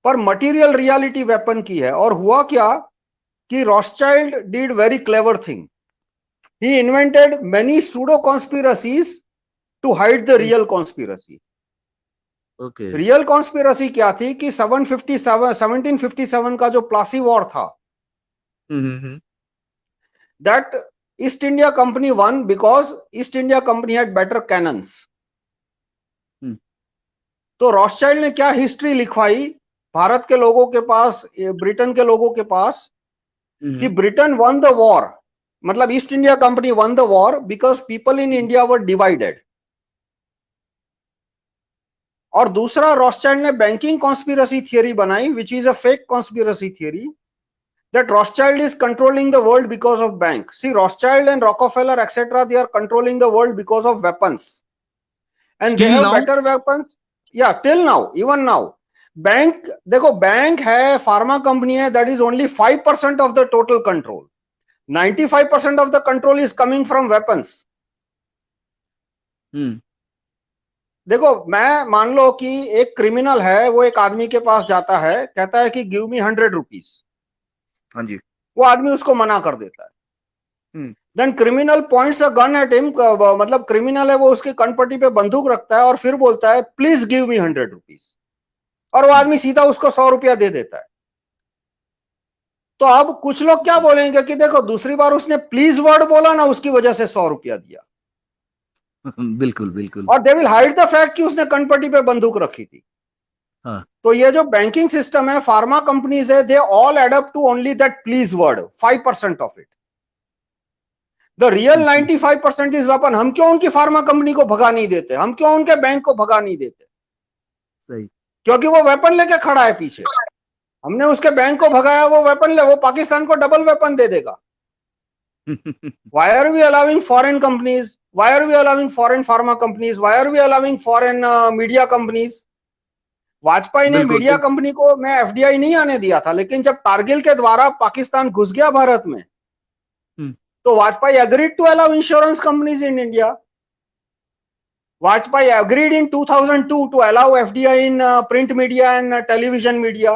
पर material reality weapon की है। और हुआ क्या कि Rothschild did very clever thing, he invented many pseudo conspiracies to hide the real conspiracy. Okay. Real conspiracy क्या थी कि 1757 का जो प्लासी वॉर था, that East India Company won because East India Company had better cannons. तो Rothschild ने क्या history लिखवाई भारत के लोगों के पास, ब्रिटेन के लोगों के पास, कि ब्रिटेन वन द वॉर, मतलब east India Company one the war because people in India were divided. और दूसरा, रॉथस्चाइल्ड ने बैंकिंग कॉन्स्पिरसी थियरी बनाई which is a fake conspiracy theory, that Rothschild is controlling the world because of bank. See, Rothschild and Rockefeller etc., they are controlling the world because of weapons, and Still they have now? better weapons. Yeah, till now, even now. Bank देखो, bank है, pharma company है, that is only 5% of the total control. 95% of the control is coming from weapons. देखो, मैं मान लो कि एक criminal है, वो एक आदमी के पास जाता है, कहता है कि गिव मी 100 रुपीज। हाँ जी। वो आदमी उसको मना कर देता है। Then criminal points a gun at him, मतलब क्रिमिनल है वो उसके कनपट्टी पे बंदूक रखता है और फिर बोलता है प्लीज गिव मी 100 रुपीज, और वो आदमी सीधा उसको 100 रुपया दे देता है। तो अब कुछ लोग क्या बोलेंगे कि देखो, दूसरी बार उसने प्लीज वर्ड बोला ना, उसकी वजह से 100 रुपया दिया। बिल्कुल बिल्कुल। और they will hide the fact कि उसने कनपट्टी पे बंदूक रखी थी। हाँ। तो ये जो बैंकिंग सिस्टम है, फार्मा कंपनीज है, they all adapt to only that please word, 5% of it. The real 95% is weapon. हम क्यों उनकी फार्मा कंपनी को भगा नहीं देते, हम क्यों उनके बैंक को भगा नहीं देते? सही। क्योंकि वो वेपन लेके खड़ा है पीछे। हमने उसके बैंक को भगाया, वो वेपन ले, वो पाकिस्तान को डबल वेपन दे देगा। Why are we allowing foreign companies? Why are we allowing foreign pharma companies? Why are we allowing foreign media companies? Vajpayee ने मीडिया कंपनी को मैं एफडीआई नहीं आने दिया था, लेकिन जब कारगिल के द्वारा पाकिस्तान घुस गया भारत में, तो Vajpayee agreed to allow insurance companies in India. Vajpayee agreed in 2002 to allow FDI in print media and television media.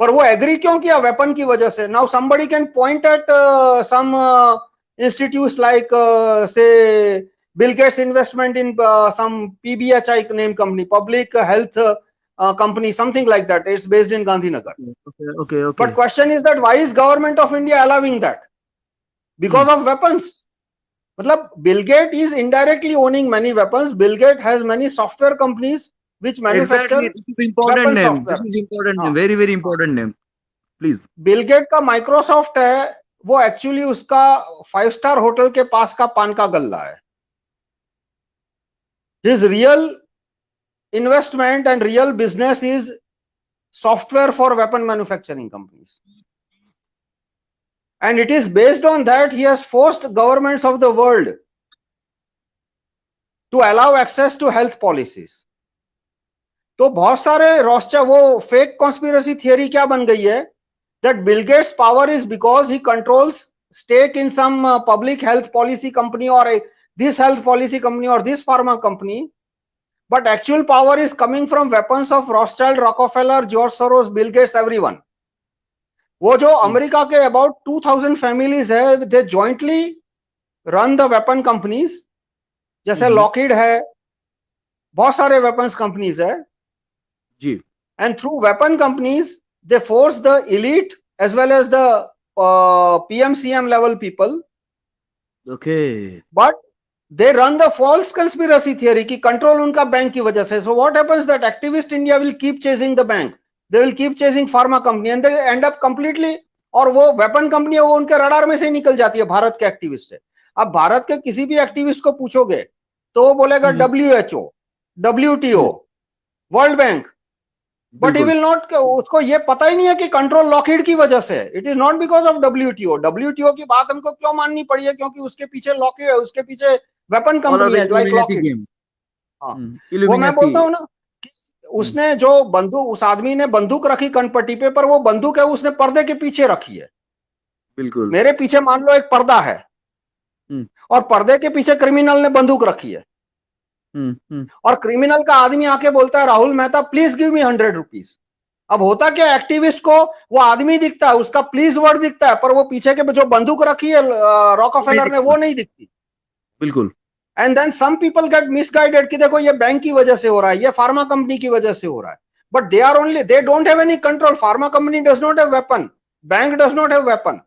पर वो एग्री क्यों किया? वेपन की वजह से। Now somebody can point at some institutes like say Bill Gates investment in some PBHI name company, public health company, something like that. It's based in Gandhinagar. Okay. But question is that why is government of India allowing that? Because of weapons. मतलब Bill Gates is indirectly owning many weapons. Bill Gates has many software companies which manufacture This is important weapon name. software. This is important name. Very very important name. Please. Bill Gates का Microsoft है, वो actually उसका 5-star hotel के पास का पान का गल्ला है। His real investment and real business is software for weapon manufacturing companies, and it is based on that he has forced governments of the world to allow access to health policies. तो बहुत सारे Rothschild, वो fake conspiracy theory क्या बन गई है, that Bill Gates power is because he controls stake in some public health policy company or this health policy company or this pharma company. But actual power is coming from weapons of Rothschild, Rockefeller, George Soros, Bill Gates, everyone. वो जो America के about 2000 families है, they jointly run the weapon companies, जैसे Lockheed है, बहुत सारे weapons companies है जी। And through weapon companies, they force the elite as well as the PMCM level people. Okay. But they run the false conspiracy theory कि control उनका bank की वजह से. So what happens that activist India will keep chasing the bank, they will keep chasing pharma company and they end up completely, और वो weapon company है वो उनके रडार में से निकल जाती है भारत के एक्टिविस्ट से। अब भारत के किसी भी एक्टिविस्ट को पूछोगे तो वो बोलेगा WHO, WTO, world bank, but he will not, उसको ये पता ही नहीं है कि कंट्रोल लॉकहीड की वजह से। It is not because of WTO की बात हमको क्यों माननी पड़ी है, क्योंकि उसके पीछे लॉकहीड, उसके पीछे वेपन कंपनी है लाइक लॉकहीड। हाँ, वो मैं बोलता हूँ ना, उसने जो बंदूक, उस आदमी ने बंदूक रखी कनपट्टी पे, पर वो बंदूक है उसने पर्दे के पीछे रखी है। बिल्कुल। मेरे पीछे मान लो एक पर्दा है और पर्दे के पीछे क्रिमिनल ने बंदूक रखी है, और क्रिमिनल का आदमी आके बोलता है Rahul Mehta please give me 100 rupees. अब होता क्या, एक्टिविस्ट को वो आदमी दिखता है, उसका प्लीज वर्ड दिखता है, पर वो पीछे के जो बंदूक रखी है रॉकफेलर ने वो नहीं दिखती। बिल्कुल। And then some people get misguided कि देखो ये बैंक की वजह से हो रहा है, ये फार्मा कंपनी की वजह से हो रहा है, but they don't have any control. Pharma company does not have weapon, bank does not have weapon,